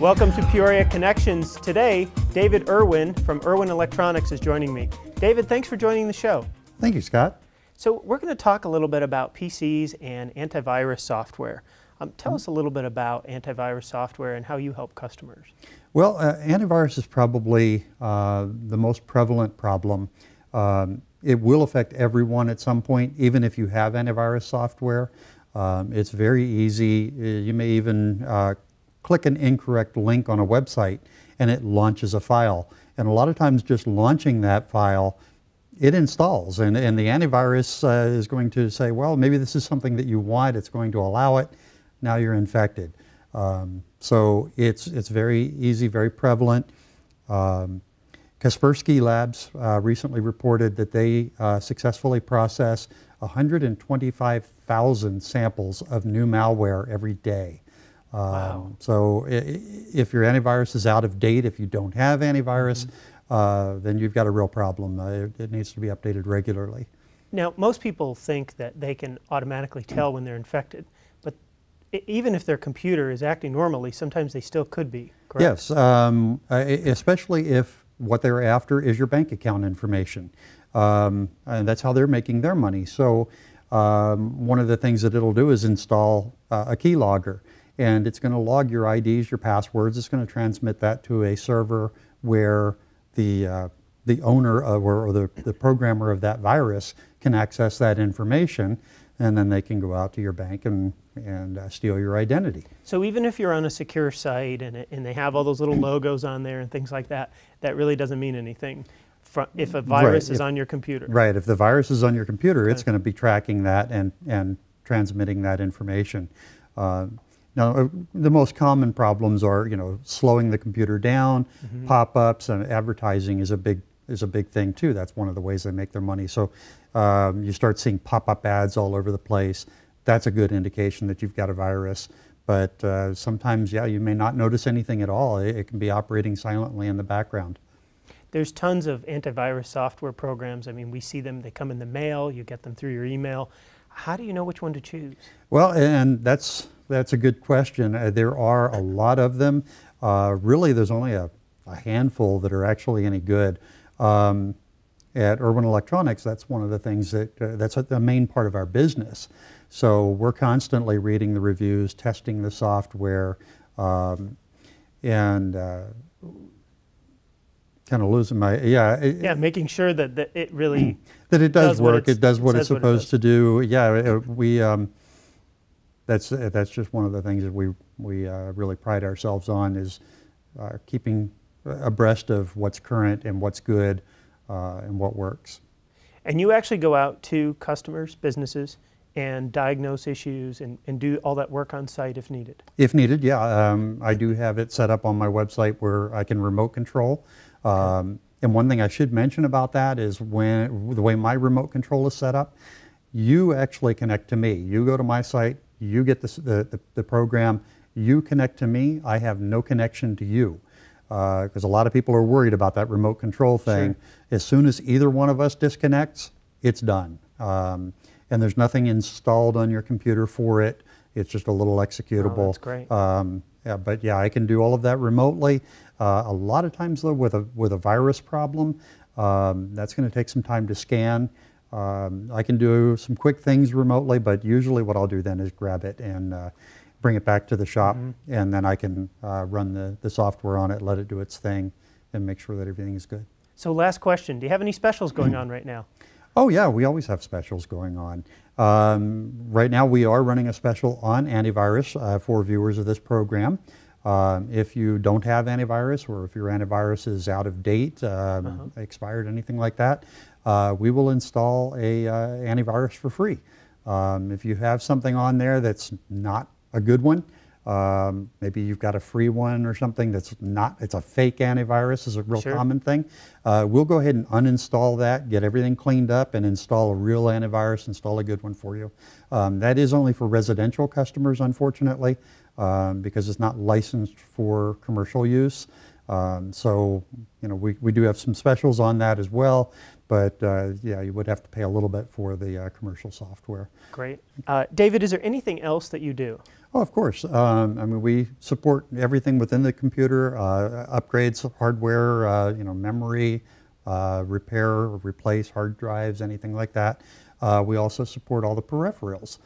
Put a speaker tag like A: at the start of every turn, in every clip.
A: Welcome to Peoria Connections. Today, David Irwin from Irwin Electronics is joining me. David, thanks for joining the show.
B: Thank you, Scott.
A: So we're going to talk a little bit about PCs and antivirus software. Tell us a little bit about antivirus software and how you help customers.
B: Well, antivirus is probably the most prevalent problem. It will affect everyone at some point, even if you have antivirus software. It's very easy. You may even click an incorrect link on a website and it launches a file. And a lot of times just launching that file, it installs, and the antivirus is going to say, well, maybe this is something that you want, it's going to allow it, now you're infected. So it's very easy, very prevalent. Kaspersky Labs recently reported that they successfully process 125,000 samples of new malware every day.
A: Wow.
B: So if your antivirus is out of date, if you don't have antivirus, then you've got a real problem. It needs to be updated regularly.
A: Now, most people think that they can automatically tell when they're infected, but even if their computer is acting normally, sometimes they still could be, correct?
B: Yes, especially if what they're after is your bank account information. And that's how they're making their money. So one of the things that it'll do is install a keylogger. And it's going to log your IDs, your passwords. It's going to transmit that to a server where the owner of, or the programmer of that virus can access that information, and then they can go out to your bank and steal your identity.
A: So even if you're on a secure site and they have all those little logos on there and things like that, that really doesn't mean anything if a virus is on your computer.
B: Right. If the virus is on your computer, it's going to be tracking that and transmitting that information. Now, the most common problems are, slowing the computer down, pop-ups, and advertising is a big thing too. That's one of the ways they make their money. So you start seeing pop-up ads all over the place. That's a good indication that you've got a virus. But sometimes, yeah, you may not notice anything at all. It can be operating silently in the background.
A: There's tons of antivirus software programs. I mean, we see them, they come in the mail, you get them through your email. How do you know which one to choose? Well,
B: and that's a good question. There are a lot of them. Really, there's only a handful that are actually any good. At Irwin Electronics, that's one of the things that's the main part of our business. So we're constantly reading the reviews, testing the software, and kind of losing my,
A: making sure that it really
B: that it does work. It does what it's supposed to do. Yeah, that's just one of the things that we really pride ourselves on, is keeping abreast of what's current and what's good and what works.
A: And you actually go out to customers, businesses, and diagnose issues and do all that work on site if needed? If needed,
B: yeah. I do have it set up on my website where I can remote control. And one thing I should mention about that is the way my remote control is set up, you actually connect to me. You go to my site, you get the program, you connect to me, I have no connection to you. Because a lot of people are worried about that remote control thing.
A: Sure.
B: As soon as either one of us disconnects, it's done. And there's nothing installed on your computer for it. It's just a little executable.
A: Oh, that's great.
B: But yeah, I can do all of that remotely. A lot of times though, with a virus problem, that's going to take some time to scan. I can do some quick things remotely, but usually what I'll do then is grab it and bring it back to the shop, and then I can run the software on it, let it do its thing, and make sure that everything is good.
A: So last question, do you have any specials going on right now?
B: Oh yeah, we always have specials going on. Right now we are running a special on antivirus for viewers of this program. If you don't have antivirus, or if your antivirus is out of date, expired, anything like that, we will install a antivirus for free. If you have something on there that's not a good one, maybe you've got a free one or something that's not, it's a fake antivirus, is a real common thing. We'll go ahead and uninstall that, get everything cleaned up, and install a real antivirus, install a good one for you. That is only for residential customers, unfortunately, because it's not licensed for commercial use. So, we do have some specials on that as well, but yeah, you would have to pay a little bit for the commercial software.
A: Great. David, is there anything else that you do?
B: Oh, of course. I mean, we support everything within the computer, upgrades, hardware, memory, repair, or replace hard drives, anything like that. We also support all the peripherals.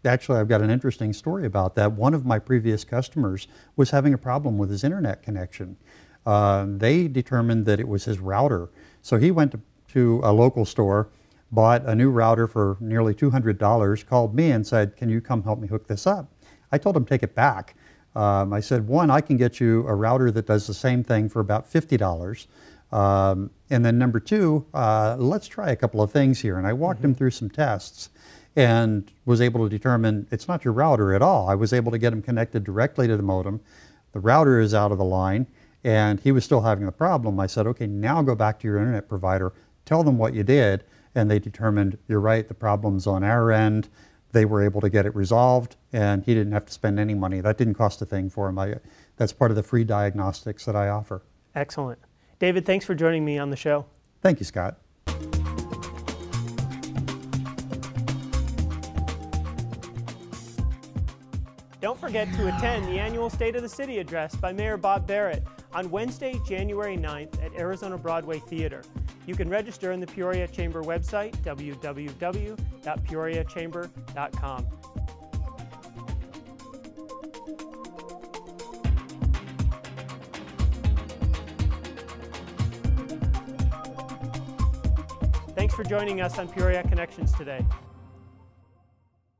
B: Actually, I've got an interesting story about that. One of my previous customers was having a problem with his internet connection. They determined that it was his router. So he went to a local store, bought a new router for nearly $200, called me and said, "Can you come help me hook this up?" I told him, "Take it back." I said, "One, I can get you a router that does the same thing for about $50. And then number two, let's try a couple of things here." And I walked him through some tests and was able to determine it's not your router at all. I was able to get him connected directly to the modem. The router is out of the line, and he was still having the problem. I said, "Okay, now go back to your internet provider, tell them what you did," and they determined, "You're right, the problem's on our end." They were able to get it resolved, and he didn't have to spend any money. That didn't cost a thing for him. That's part of the free diagnostics that I offer.
A: Excellent. David, thanks for joining me on the show.
B: Thank you, Scott.
A: Don't forget to attend the annual State of the City address by Mayor Bob Barrett on Wednesday, January 9th at Arizona Broadway Theater. You can register on the Peoria Chamber website, www.peoriachamber.com. Thanks for joining us on Peoria Connections today.